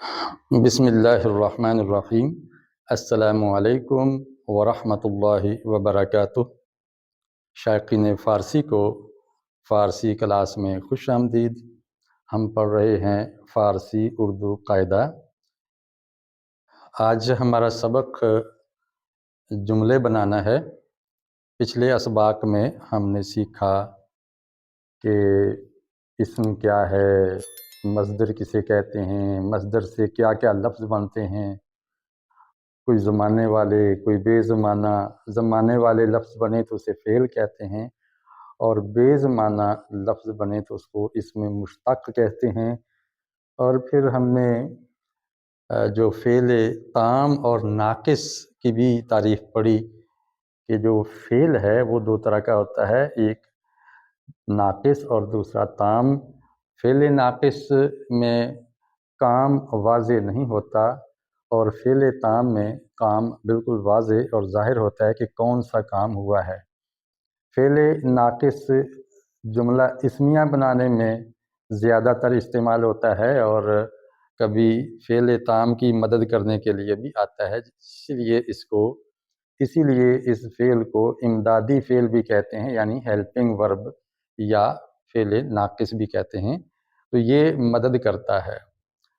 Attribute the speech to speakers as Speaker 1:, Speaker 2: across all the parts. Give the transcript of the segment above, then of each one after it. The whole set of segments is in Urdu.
Speaker 1: بسم اللہ الرحمن الرحیم۔ السلام علیکم ورحمۃ اللہ وبرکاتہ۔ شائقین فارسی کو فارسی کلاس میں خوش آمدید۔ ہم پڑھ رہے ہیں فارسی اردو قاعدہ۔ آج ہمارا سبق جملے بنانا ہے۔ پچھلے اسباق میں ہم نے سیکھا کہ اسم کیا ہے، مصدر کسے کہتے ہیں، مصدر سے کیا کیا لفظ بنتے ہیں، کوئی زمانے والے، کوئی بے زمانہ۔ زمانے والے لفظ بنے تو اسے فعل کہتے ہیں، اور بے زمانہ لفظ بنے تو اس کو اسم مشتق کہتے ہیں۔ اور پھر ہم نے جو فعل تام اور ناقص کی بھی تعریف پڑھی کہ جو فعل ہے وہ دو طرح کا ہوتا ہے، ایک ناقص اور دوسرا تام۔ فعل ناقص میں کام واضح نہیں ہوتا، اور فعل تام میں کام بالکل واضح اور ظاہر ہوتا ہے کہ کون سا کام ہوا ہے۔ فعل ناقص جملہ اسمیہ بنانے میں زیادہ تر استعمال ہوتا ہے، اور کبھی فعل تام کی مدد کرنے کے لیے بھی آتا ہے، اسی لیے اس فعل کو امدادی فعل بھی کہتے ہیں، یعنی ہیلپنگ ورب، یا فعل ناقص بھی کہتے ہیں۔ تو یہ مدد کرتا ہے۔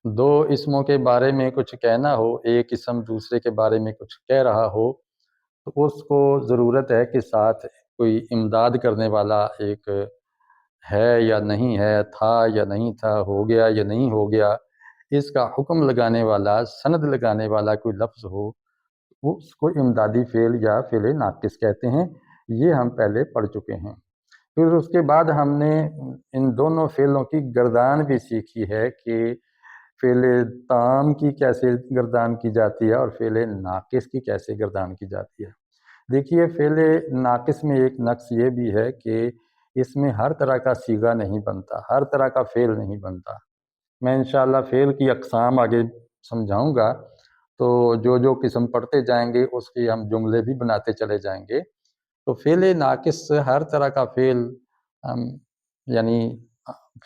Speaker 1: دو اسموں کے بارے میں کچھ کہنا ہو، ایک اسم دوسرے کے بارے میں کچھ کہہ رہا ہو، تو اس کو ضرورت ہے کہ ساتھ کوئی امداد کرنے والا ایک ہے یا نہیں ہے، تھا یا نہیں تھا، ہو گیا یا نہیں ہو گیا، اس کا حکم لگانے والا، سند لگانے والا کوئی لفظ ہو، وہ اس کو امدادی فعل یا فعل ناقص کہتے ہیں۔ یہ ہم پہلے پڑھ چکے ہیں۔ پھر اس کے بعد ہم نے ان دونوں فعلوں کی گردان بھی سیکھی ہے کہ فعل تام کی کیسے گردان کی جاتی ہے اور فعل ناقص کی کیسے گردان کی جاتی ہے۔ دیکھیے، فعل ناقص میں ایک نقص یہ بھی ہے کہ اس میں ہر طرح کا صیغہ نہیں بنتا، ہر طرح کا فعل نہیں بنتا۔ میں انشاءاللہ فعل کی اقسام آگے سمجھاؤں گا، تو جو قسم پڑھتے جائیں گے اس کی ہم جملے بھی بناتے چلے جائیں گے۔ تو فعل ناقص ہر طرح کا فعل، یعنی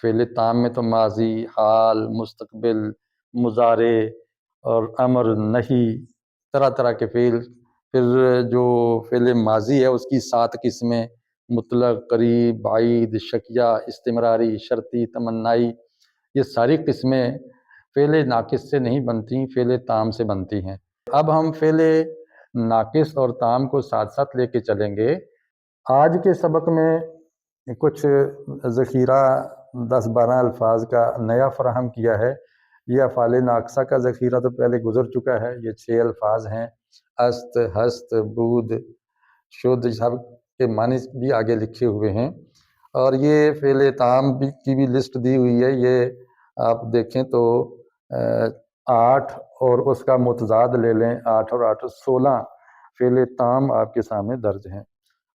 Speaker 1: فعل تام میں تو ماضی، حال، مستقبل، مضارع اور امر، نہی، طرح طرح کے فعل۔ پھر جو فعل ماضی ہے اس کی 7 قسمیں: مطلق، قریب، بعید، شکیہ، استمراری، شرطی، تمنائی۔ یہ ساری قسمیں فعل ناقص سے نہیں بنتی، فعل تام سے بنتی ہیں۔ اب ہم فعل ناقص اور تام کو ساتھ ساتھ لے کے چلیں گے۔ آج کے سبق میں کچھ ذخیرہ 10-12 الفاظ کا نیا فراہم کیا ہے۔ یہ افعال ناقصہ کا ذخیرہ تو پہلے گزر چکا ہے۔ یہ 6 الفاظ ہیں: است، ہست، بود، شد، سب کے معنی بھی آگے لکھے ہوئے ہیں۔ اور یہ فعل تام کی بھی لسٹ دی ہوئی ہے۔ یہ آپ دیکھیں تو 8 اور اس کا متضاد لے لیں، 8 اور 8 16 فعل تام آپ کے سامنے درج ہیں۔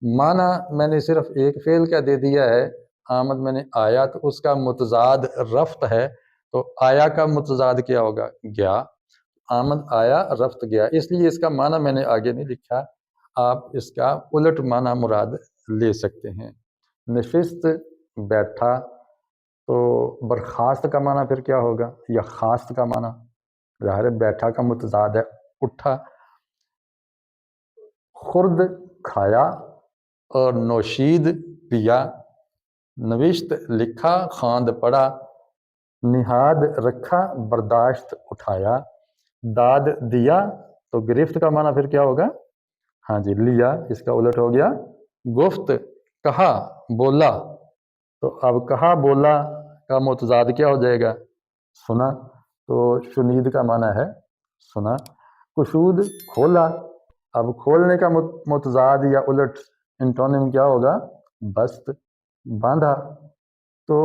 Speaker 1: معنی میں نے صرف ایک فعل کا دے دیا ہے۔ آمد میں نے آیا، تو اس کا متضاد رفت ہے، تو آیا کا متضاد کیا ہوگا؟ گیا۔ آمد آیا، رفت گیا، اس لیے اس کا معنی میں نے آگے نہیں لکھا۔ آپ اس کا الٹ معنی مراد لے سکتے ہیں۔ نشست، بیٹھا، تو برخاست کا معنی پھر کیا ہوگا؟ یا خاست کا معنی؟ ظاہر ہے بیٹھا کا متضاد ہے اٹھا۔ خورد، کھایا، اور نوشید، پیا۔ نوشت، لکھا، خواند، پڑھا۔ نہاد، رکھا، برداشت، اٹھایا۔ داد، دیا، تو گرفت کا معنی پھر کیا ہوگا؟ ہاں جی، لیا۔ اس کا الٹ ہو گیا گفت، کہا، بولا۔ تو اب کہا، بولا کا متضاد کیا ہو جائے گا؟ سنا۔ تو شنید کا معنی ہے سنا۔ کشود، کھولا۔ اب کھولنے کا متضاد یا الٹ انٹونیم کیا ہوگا؟ بست، باندھا۔ تو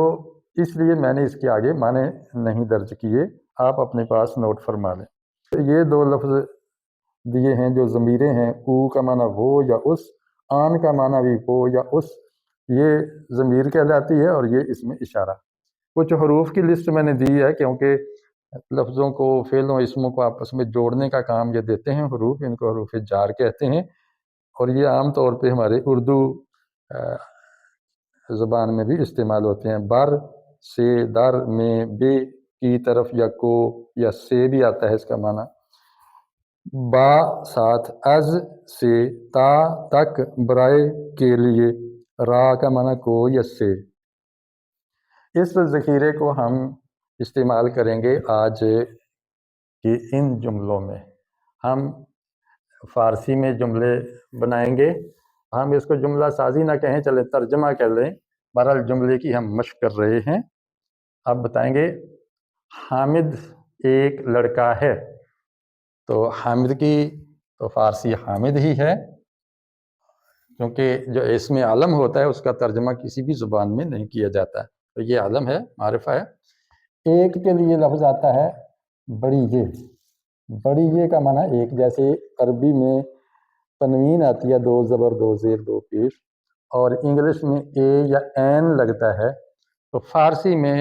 Speaker 1: اس لیے میں نے اس کے آگے معنی نہیں درج کیے، آپ اپنے پاس نوٹ فرما لیں۔ یہ 2 لفظ دیے ہیں جو ضمیریں ہیں۔ او کا معنی وہ یا اس، آن کا معنی بھی وہ یا اس، یہ ضمیر کہلاتی ہے، اور یہ اس میں اشارہ۔ کچھ حروف کی لسٹ میں نے دی ہے، کیونکہ لفظوں کو، فعلوں، اسموں کو آپس میں جوڑنے کا کام یہ دیتے ہیں حروف، ان کو حروف جار کہتے ہیں، اور یہ عام طور پہ ہمارے اردو زبان میں بھی استعمال ہوتے ہیں۔ بر، سے، در، میں، بے کی طرف یا کو یا سے بھی آتا ہے اس کا معنی. با ساتھ از سے تا تک برائے کے لیے را کا معنی کو یا سے. اس ذخیرے کو ہم استعمال کریں گے آج کی ان جملوں میں. ہم فارسی میں جملے بنائیں گے. ہم اس کو جملہ سازی نہ کہیں، چلے ترجمہ کر لیں. بہرحال جملے کی ہم مشق کر رہے ہیں. اب بتائیں گے حامد ایک لڑکا ہے. تو حامد کی تو فارسی حامد ہی ہے، کیونکہ جو اسم عالم ہوتا ہے اس کا ترجمہ کسی بھی زبان میں نہیں کیا جاتا. تو یہ عالم ہے، معرفہ ہے. ایک کے لیے لفظ آتا ہے بڑی یہ. بڑی یہ کا معنی ایک، جیسے عربی میں تنوین آتی ہے، دو زبر دو زیر دو پیش، اور انگلش میں اے یا این لگتا ہے. تو فارسی میں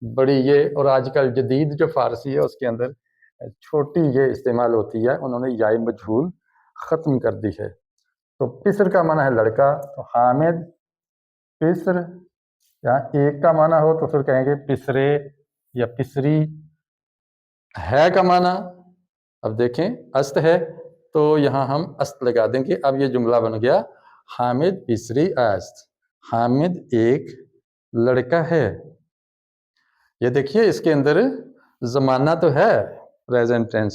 Speaker 1: بڑی یہ، اور آج کل جدید جو فارسی ہے اس کے اندر چھوٹی یہ استعمال ہوتی ہے. انہوں نے یائے مجہول ختم کر دی ہے. تو پسر کا معنی ہے لڑکا. تو حامد پسر، یہاں ایک کا معنی ہو تو پھر کہیں گے پسرے یا پسری. ہے کا معنی اب دیکھیں است ہے، تو یہاں ہم است لگا دیں گے. اب یہ جملہ بن گیا حامد پسری است. حامد ایک لڑکا ہے. یہ دیکھیے اس کے اندر زمانہ تو ہے پریزنٹ ٹینس،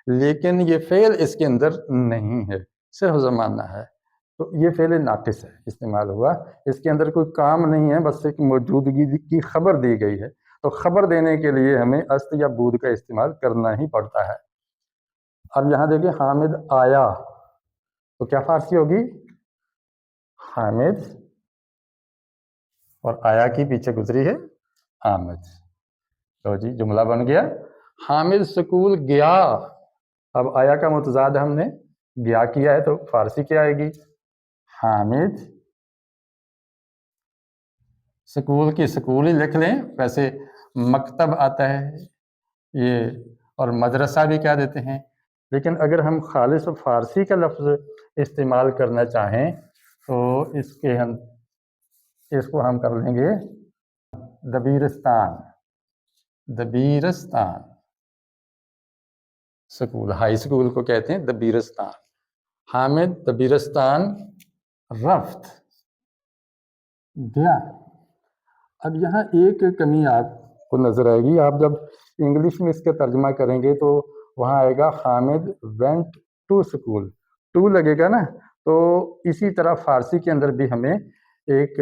Speaker 1: لیکن یہ فعل اس کے اندر نہیں ہے، صرف زمانہ ہے. تو یہ فعل ناقص ہے استعمال ہوا. اس کے اندر کوئی کام نہیں ہے، بس ایک موجودگی کی خبر دی گئی ہے. تو خبر دینے کے لیے ہمیں است یا بود کا استعمال کرنا ہی پڑتا ہے. اب یہاں دیکھیں حامد آیا، تو کیا فارسی ہوگی؟ حامد، اور آیا کی پیچھے گزری ہے آمد. تو جی جملہ بن گیا حامد سکول گیا. اب آیا کا متضاد ہم نے گیا کیا ہے، تو فارسی کیا آئے گی؟ حامد سکول کی سکول ہی لکھ لیں، ویسے مکتب آتا ہے یہ، اور مدرسہ بھی کیا دیتے ہیں. لیکن اگر ہم خالص فارسی کا لفظ استعمال کرنا چاہیں تو اس کو ہم کر لیں گے دبیرستان. دبیرستان سکول، ہائی سکول کو کہتے ہیں دبیرستان. حامد دبیرستان رفت گیا. اب یہاں ایک کمی آپ کو نظر آئے گی. آپ جب انگلش میں اس کا ترجمہ کریں گے تو وہاں آئے گا Hamid went to school. To لگے گا نا. تو اسی طرح فارسی کے اندر بھی ہمیں ایک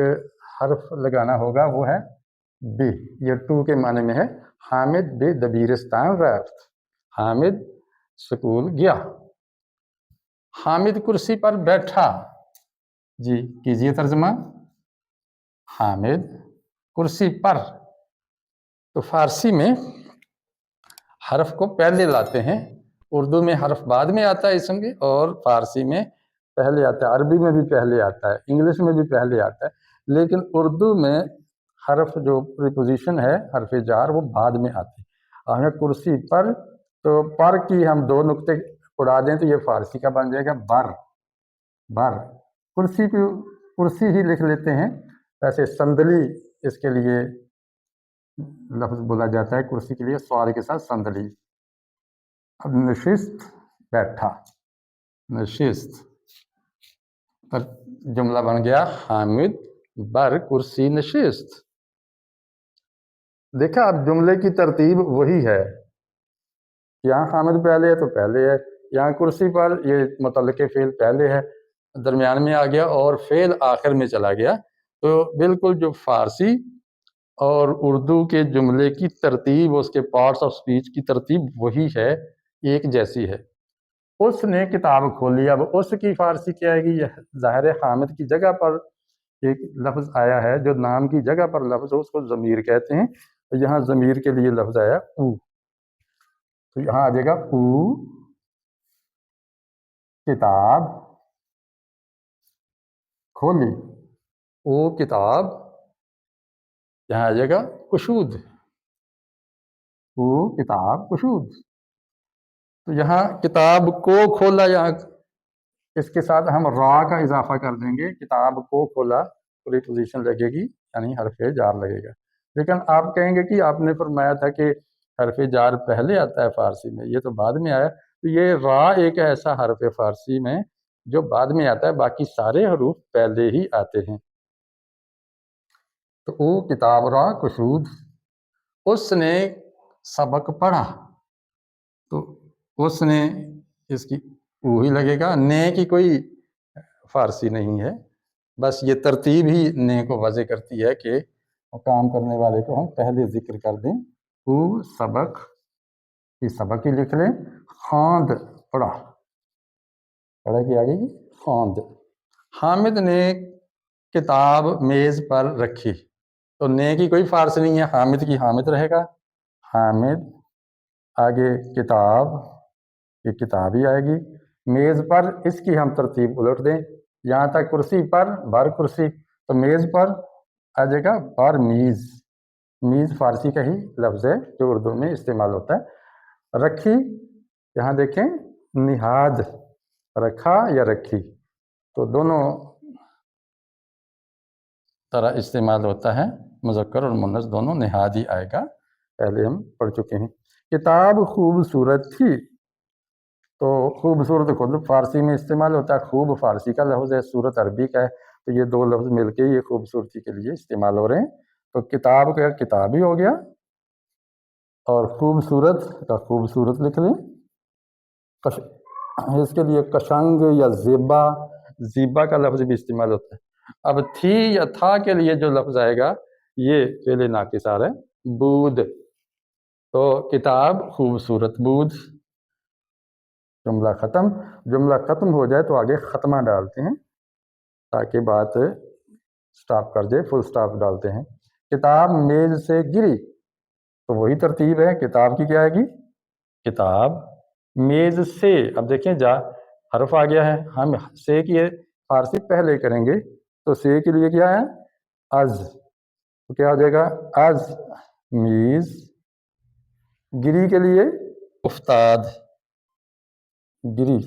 Speaker 1: حرف لگانا ہوگا، وہ ہے بی. یہ ٹو کے معنی میں ہے. حامد بے دبیرستان رفت. حامد سکول گیا. حامد کرسی پر بیٹھا. جی کیجئے ترجمہ. حامد کرسی پر. تو فارسی میں حرف کو پہلے لاتے ہیں. اردو میں حرف بعد میں آتا ہے اسم کے، اور فارسی میں پہلے آتا ہے. عربی میں بھی پہلے آتا ہے، انگلش میں بھی پہلے آتا ہے. لیکن اردو میں حرف جو پریپوزیشن ہے حرف جار وہ بعد میں آتی ہے. ہمیں کرسی پر، تو پر کی ہم دو نقطے اڑا دیں تو یہ فارسی کا بن جائے گا بر. بر. کرسی کو کرسی ہی لکھ لیتے ہیں. ویسے سندلی اس کے لیے لفظ بولا جاتا ہے کرسی کے لیے، سوال کے ساتھ سندلی. اب نشست بیٹھا. نشست پر جملہ بن گیا حامد بر کرسی نشست. دیکھا اب جملے کی ترتیب وہی ہے. یہاں حامد پہلے ہے تو پہلے ہے، یہاں کرسی پر یہ متعلق فعل پہلے ہے، درمیان میں آ گیا، اور فعل آخر میں چلا گیا. تو بالکل جو فارسی اور اردو کے جملے کی ترتیب، اس کے پارٹس آف سپیچ کی ترتیب وہی ہے، ایک جیسی ہے. اس نے کتاب کھولی. اب اس کی فارسی کیا آئے گی؟ ظاہر ہے حامد کی جگہ پر ایک لفظ آیا ہے، جو نام کی جگہ پر لفظ ہو اس کو ضمیر کہتے ہیں. یہاں ضمیر کے لیے لفظ آیا او. تو یہاں آ جائے گا او کتاب کھولی. او کتاب، یہاں آ جائے گا کشود. او کتاب کشود. تو یہاں کتاب کو کھولا، یہاں اس کے ساتھ ہم را کا اضافہ کر دیں گے. کتاب کو کھولا پوری پوزیشن لگے گی، یعنی حرف جار لگے گا. لیکن آپ کہیں گے کہ آپ نے فرمایا تھا کہ حرف جار پہلے آتا ہے فارسی میں، یہ تو بعد میں آیا. تو یہ را ایک ایسا حرف ہے فارسی میں جو بعد میں آتا ہے، باقی سارے حروف پہلے ہی آتے ہیں. تو او کتاب را کشود، اس نے سبق پڑھا. تو اس نے اس کی وہی لگے گا، نے کی کوئی فارسی نہیں ہے، بس یہ ترتیب ہی نے کو واضح کرتی ہے کہ کام کرنے والے کو ہم پہلے ذکر کر دیں. او سبق، یہ سبق ہی لکھ لیں. خواند پڑھا، پڑھا کی آگے گی خواند. حامد نے کتاب میز پر رکھی. تو نے کی کوئی فارسی نہیں ہے، حامد کی حامد رہے گا. حامد، آگے کتاب، یہ کتاب ہی آئے گی. میز پر اس کی ہم ترتیب الٹ دیں. یہاں تک کرسی پر، بر کرسی، تو میز پر آ جائے گا بر میز. میز فارسی کا ہی لفظ ہے جو اردو میں استعمال ہوتا ہے. رکھی، یہاں دیکھیں نہاد، رکھا یا رکھی، تو دونوں طرح استعمال ہوتا ہے، مذکر اور مؤنث دونوں نہاد ہی آئے گا، پہلے ہم پڑھ چکے ہیں. کتاب خوبصورت تھی. تو خوبصورت خود فارسی میں استعمال ہوتا ہے، خوب فارسی کا لفظ ہے، صورت عربی کا ہے، تو یہ دو لفظ مل کے یہ خوبصورتی کے لیے استعمال ہو رہے ہیں. تو کتاب کا کتاب ہی ہو گیا، اور خوبصورت کا خوبصورت لکھ لیں. اس کے لیے کشنگ یا زیبا، زیبا کا لفظ بھی استعمال ہوتا ہے. اب تھی یا تھا کے لیے جو لفظ آئے گا یہ فعل ناقص آ رہا ہے، بود. تو کتاب خوبصورت بود. جملہ ختم. جملہ ختم ہو جائے تو آگے ختمہ ڈالتے ہیں تاکہ بات سٹاپ کر جائے، فل سٹاپ ڈالتے ہیں. کتاب میز سے گری، تو وہی ترتیب ہے، کتاب کی کیا آئے گی کتاب. میز سے، اب دیکھیں جا حرف آ گیا ہے، ہم سے کی فارسی پہلے کریں گے، تو سے کے لیے کیا ہے از، تو کیا ہو جائے گا از میز. گری کے لیے افتاد، گری.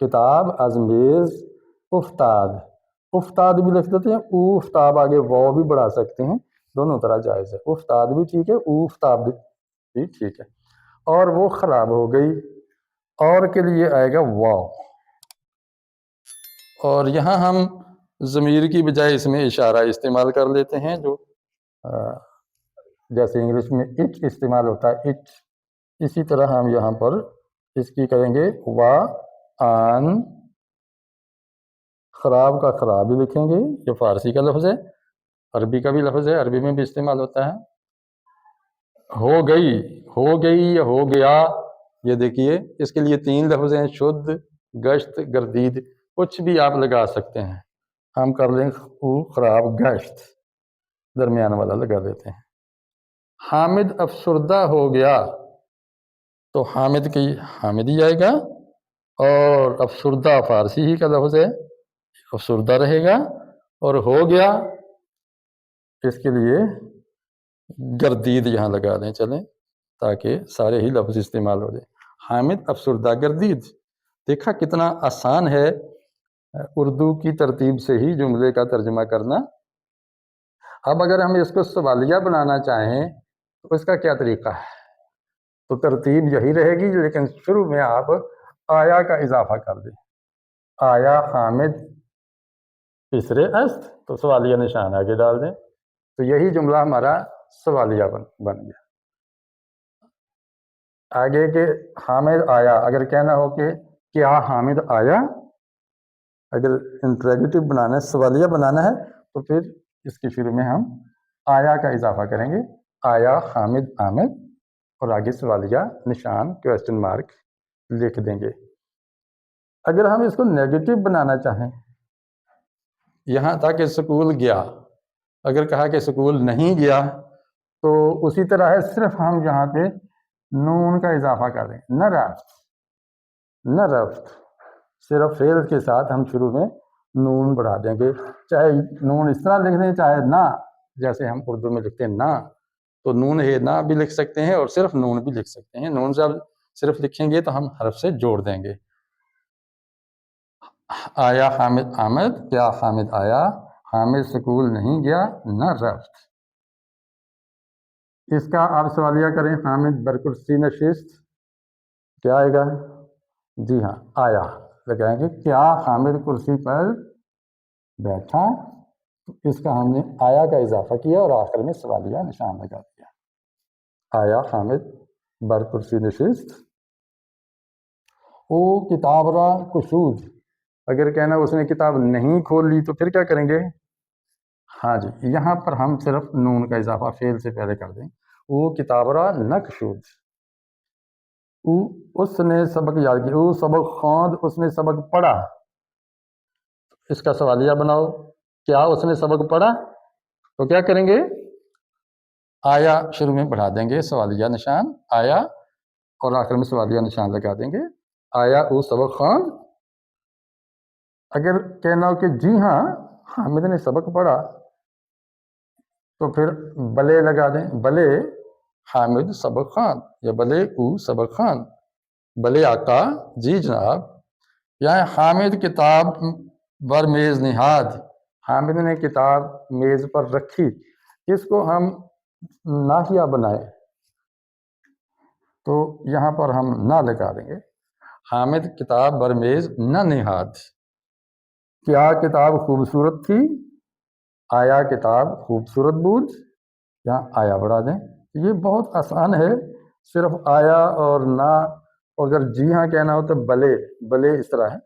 Speaker 1: کتاب از میز افتاد. افتاد بھی لکھ دیتے ہیں، او افتاب، آگے واو بھی بڑھا سکتے ہیں، دونوں طرح جائز ہے. افتاد بھی ٹھیک ہے، او افتاب بھی ٹھیک ہے. اور وہ خراب ہو گئی، اور کے لیے آئے گا واو. اور یہاں ہم ضمیر کی بجائے اس میں اشارہ استعمال کر لیتے ہیں، جو جیسے انگلش میں اٹ استعمال ہوتا ہے، اٹ، اسی طرح ہم یہاں پر اس کی کریں گے وا آن. خراب کا خراب ہی لکھیں گے، یہ فارسی کا لفظ ہے، عربی کا بھی لفظ ہے، عربی میں بھی استعمال ہوتا ہے. ہو گئی، ہو گئی یا ہو گیا، یہ دیکھیے اس کے لیے تین لفظ ہیں، شد، گشت، گردید، کچھ بھی آپ لگا سکتے ہیں. ہم کر لیں خراب گشت، درمیان والا لگا دیتے ہیں. حامد افسردہ ہو گیا، تو حامد کی حامد ہی آئے گا، اور افسردہ فارسی ہی کا لفظ ہے، افسردہ رہے گا. اور ہو گیا، اس کے لیے گردید یہاں لگا دیں، چلیں تاکہ سارے ہی لفظ استعمال ہو جائیں. حامد افسردہ گردید. دیکھا کتنا آسان ہے اردو کی ترتیب سے ہی جملے کا ترجمہ کرنا. اب اگر ہم اس کو سوالیہ بنانا چاہیں تو اس کا کیا طریقہ ہے؟ تو ترتیب یہی رہے گی، لیکن شروع میں آپ آیا کا اضافہ کر دیں. آیا حامد تیسرے است، تو سوالیہ نشان آگے ڈال دیں، تو یہی جملہ ہمارا سوالیہ بن گیا. آگے کہ حامد آیا، اگر کہنا ہو کہ کیا حامد آیا، اگر انٹریگیٹو بنانا ہے، سوالیہ بنانا ہے، تو پھر اس کے شروع میں ہم آیا کا اضافہ کریں گے. آیا حامد آمد، اور آگے سوالیہ نشان کویسچن مارک لکھ دیں گے. اگر ہم اس کو نیگیٹو بنانا چاہیں، یہاں تھا کہ سکول گیا، اگر کہا کہ سکول نہیں گیا، تو اسی طرح ہے، صرف ہم یہاں پہ نون کا اضافہ کر دیں. نہ رفت، نہ رفت، صرف فعل کے ساتھ ہم شروع میں نون بڑھا دیں گے. چاہے نون اس طرح لکھ دیں، چاہے نہ، جیسے ہم اردو میں لکھتے ہیں نہ، تو نون ہے نہ بھی لکھ سکتے ہیں، اور صرف نون بھی لکھ سکتے ہیں. نون سے صرف لکھیں گے تو ہم حرف سے جوڑ دیں گے. آیا حامد آمد، کیا حامد آیا، حامد سکول نہیں گیا، نہ رفت. اس کا آپ سوالیہ کریں، حامد برکرسی نشست، کیا آئے گا؟ جی ہاں، آیا لگائیں گے، کیا حامد کرسی پر بیٹھا؟ اس کا ہم نے آیا کا اضافہ کیا اور آخر میں سوالیہ نشان لگا دیا، آیا حامد بر کرسی نشست۔ او کتاب را کشود، اگر کہنا اس نے کتاب نہیں کھول لی تو پھر کیا کریں گے؟ ہاں جی، یہاں پر ہم صرف نون کا اضافہ فعل سے پہلے کر دیں، او کتاب را نہ کشود۔ او اس نے سبق یاد کیا، او سبق خواند، اس نے سبق پڑھا، اس کا سوالیہ بناؤ، کیا اس نے سبق پڑھا؟ تو کیا کریں گے؟ آیا شروع میں بڑھا دیں گے سوالیہ نشان، آیا، اور آخر میں سوالیہ نشان لگا دیں گے، آیا او سبق خواند۔ اگر کہنا ہو کہ جی ہاں حامد نے سبق پڑھا تو پھر بلے لگا دیں، بلے حامد سبق خواند یا بلے او سبق خواند، بلے آقا جی جناب۔ یہاں حامد کتاب بر میز نہاد، حامد نے کتاب میز پر رکھی، اس کو ہم ناحیہ بنائے تو یہاں پر ہم نہ لگا دیں گے، حامد کتاب بر میز نہ نہاد۔ کیا کتاب خوبصورت تھی؟ آیا کتاب خوبصورت بود، یہاں آیا بڑھا دیں۔ یہ بہت آسان ہے، صرف آیا اور نہ، اگر جی ہاں کہنا ہو تو بلے، بلے اس طرح ہے،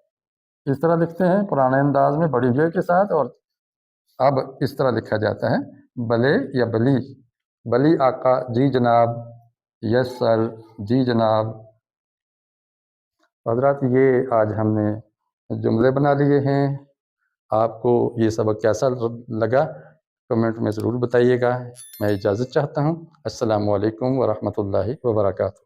Speaker 1: اس طرح لکھتے ہیں پرانے انداز میں بڑی جے کے ساتھ، اور اب اس طرح لکھا جاتا ہے بلے یا بلی، بلی آقا جی جناب، یس سر جی جناب۔ حضرات یہ آج ہم نے جملے بنا لیے ہیں، آپ کو یہ سبق کیسا لگا کمنٹ میں ضرور بتائیے گا۔ میں اجازت چاہتا ہوں، السلام علیکم ورحمۃ اللہ وبرکاتہ۔